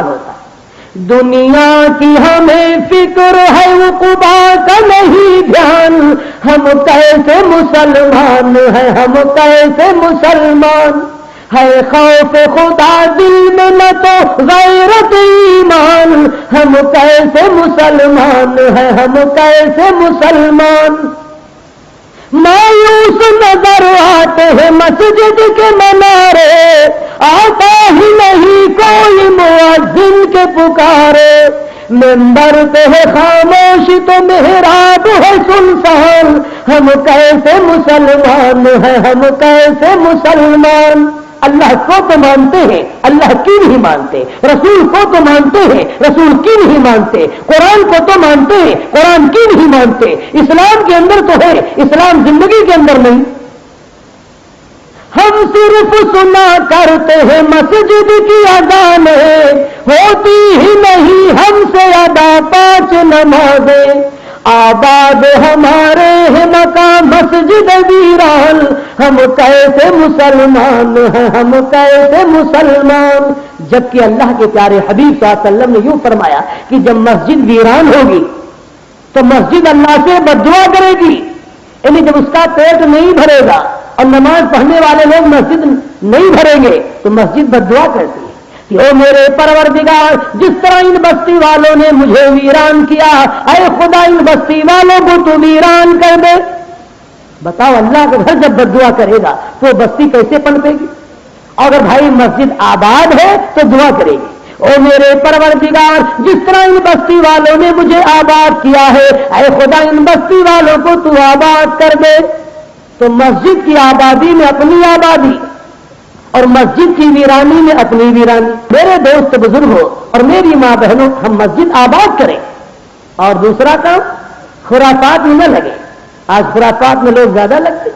مسلمان ہوتا ہے۔ دنیا کی ہمیں فکر ہے عقبا کا نہیں دھیان، ہم کیسے مسلمان ہیں، ہم کیسے مسلمان ہے، خوف خدا دل میں نہ تو غیرت ایمان، ہم کیسے مسلمان ہیں، ہم کیسے مسلمان۔ مایوس نظر آتے ہیں مسجد کے منارے، آتا ہی نہیں کوئی مؤذن کے پکارے، منبر پہ ہے خاموش تو محراب ہے سنسان، ہم کیسے مسلمان ہیں، ہم کیسے مسلمان۔ اللہ کو تو مانتے ہیں، اللہ کی نہیں مانتے، رسول کو تو مانتے ہیں، رسول کی نہیں مانتے، قرآن کو تو مانتے ہیں، قرآن کی نہیں مانتے، اسلام کے اندر تو ہے، اسلام زندگی کے اندر نہیں۔ ہم صرف سنا کرتے ہیں مسجد کی اذانیں، ہوتی ہی نہیں ہم سے ادا 5 نمازیں، آباد ہمارے ہیں مقام مسجد ویران، ہم کیسے مسلمان ہیں، ہم کیسے مسلمان۔ جبکہ اللہ کے پیارے حبیب صلی اللہ علیہ وسلم نے یوں فرمایا کہ جب مسجد ویران ہوگی تو مسجد اللہ سے بد دعا کرے گی، یعنی جب اس کا پیٹ نہیں بھرے گا اور نماز پڑھنے والے لوگ مسجد نہیں بھریں گے تو مسجد بد دعا کرتی ہے کہ او میرے پروردگار، جس طرح ان بستی والوں نے مجھے ویران کیا، اے خدا ان بستی والوں کو تو ویران کر دے۔ بتاؤ اللہ کا گھر جب بد دعا کرے گا تو بستی کیسے پنپے گی؟ اور اگر بھائی مسجد آباد ہے تو دعا کرے گی، او میرے پروردگار، جس طرح ان بستی والوں نے مجھے آباد کیا ہے، اے خدا ان بستی والوں کو تو آباد کر دے۔ تو مسجد کی آبادی میں اپنی آبادی اور مسجد کی ویرانی میں اپنی ویرانی۔ میرے دوست بزرگوں اور میری ماں بہنوں، ہم مسجد آباد کریں اور دوسرا کام خرافات میں نہ لگے۔ آج خرافات میں لوگ زیادہ لگتے،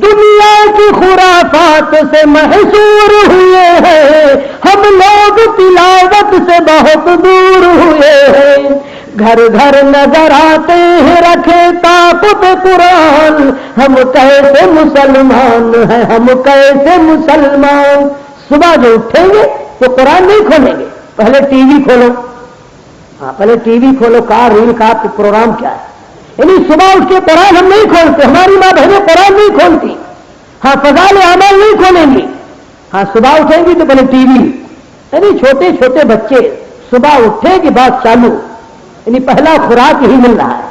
دنیا کی خرافات سے محصور ہوئے ہیں، ہم لوگ تلاوت سے بہت دور ہوئے ہیں، گھر گھر نظر آتے ہیں رکھے طاقت قرآن، ہم کیسے مسلمان ہیں، ہم کیسے مسلمان۔ صبح جو اٹھیں گے تو قرآن نہیں کھولیں گے، پہلے ٹی وی کھولو، پہلے ٹی وی کھولو، کار ریل کا پروگرام کیا ہے، یعنی صبح اٹھ کے قرآن ہم نہیں کھولتے، ہماری ماں بہنیں قرآن نہیں کھولتی، فضائل اعمال نہیں کھولیں گی، صبح اٹھیں گی تو پہلے ٹی وی، یعنی چھوٹے چھوٹے بچے صبح اٹھے کی بات چالو، یعنی پہلا خوراک ہی مل رہا ہے۔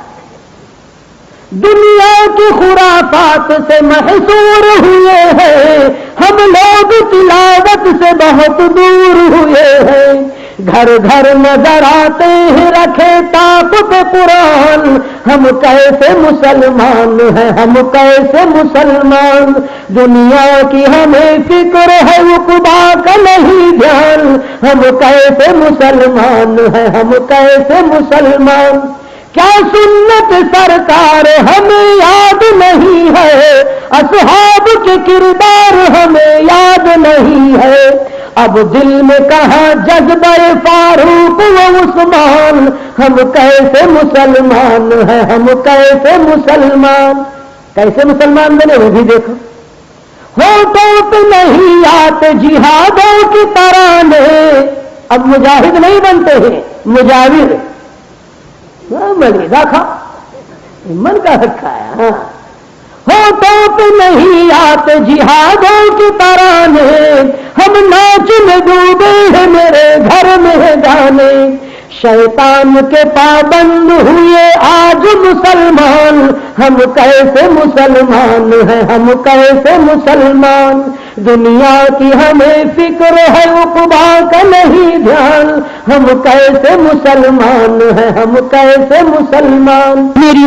دنیا کی خرافات سے محصور ہوئے ہیں، ہم لوگ تلاوت سے بہت دور ہوئے ہیں، گھر گھر نظر آتے ہیں رکھے طاقت قرآن، ہم کیسے مسلمان ہیں، ہم کیسے مسلمان۔ دنیا کی ہمیں فکر ہے عقبا کا نہیں دھیان، ہم کیسے مسلمان ہیں، ہم کیسے مسلمان۔ کیا سنت سرکار ہمیں یاد نہیں ہے، اصحاب کے کردار ہمیں یاد نہیں ہے، اب دل میں کہاں جذبہ فاروق و عثمان، ہم کیسے مسلمان ہیں، ہم کیسے مسلمان۔ کیسے مسلمان بنے وہ بھی دیکھو، ہوٹوں پہ نہیں آتے جہادوں کی ترانے، اب مجاہد نہیں بنتے ہیں، مجاہد مریضہ کھا من کا رکھا ہے، ہوٹوں پہ نہیں آتے جہادوں کی ترانے، ہم ناچ میں ڈوبے ہیں میرے گھر میں گانے، شیطان کے پابند ہوئے آج مسلمان، ہم کیسے مسلمان ہیں، ہم کیسے مسلمان۔ دنیا کی ہمیں فکر ہے عقبا کا نہیں دھیان، ہم کیسے مسلمان ہیں، ہم کیسے مسلمان۔ میری